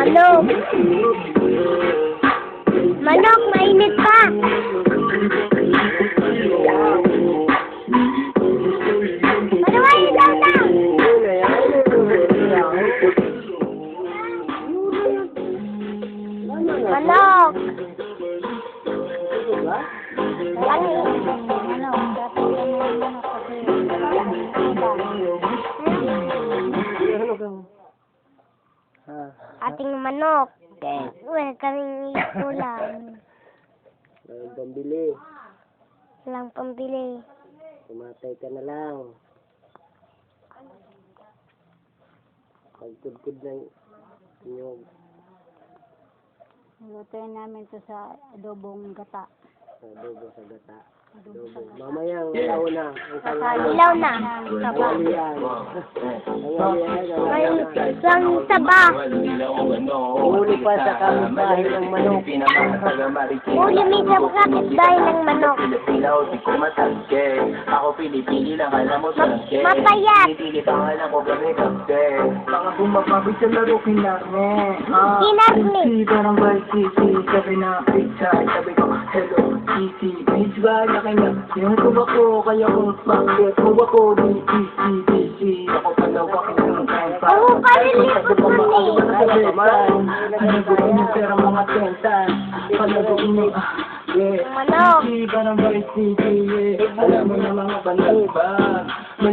Manok. Manok, mainit pa. Manuhay, ilaw na. Manok. Ating manok. Well, kaming ulam. Walang pambili. Walang pambili. Tumatay ka na lang. Pagkudkud ng inyong Lutuin namin ito sa adobong gata. adobo sa gata. Adobo. Mamayang ilaw na. Ang tanghalian. Ilaw na. Tanghalian. May isang taba. Huli pa sa kapitbahay ng manok. Huli may sa kapitbahay ng manok. Ako pinipili lang, alam mo sa Mapayat. pinipili pa alam ko kami kapte. Mga bumapabit sa laro kinarne. Kinarne. Si Barangay City, sabi na pizza, sabi ko, hello, City. Beach ba na kanya? Yung tuba ko, kaya kung bakit, tuba ko, BC. Ako palaw ka kinarne. Oo, kalilip ko ni. Panaguin yung pera mga tentan. Panaguin yung Manok. Si Barangay City, alam mo na mga banal ba?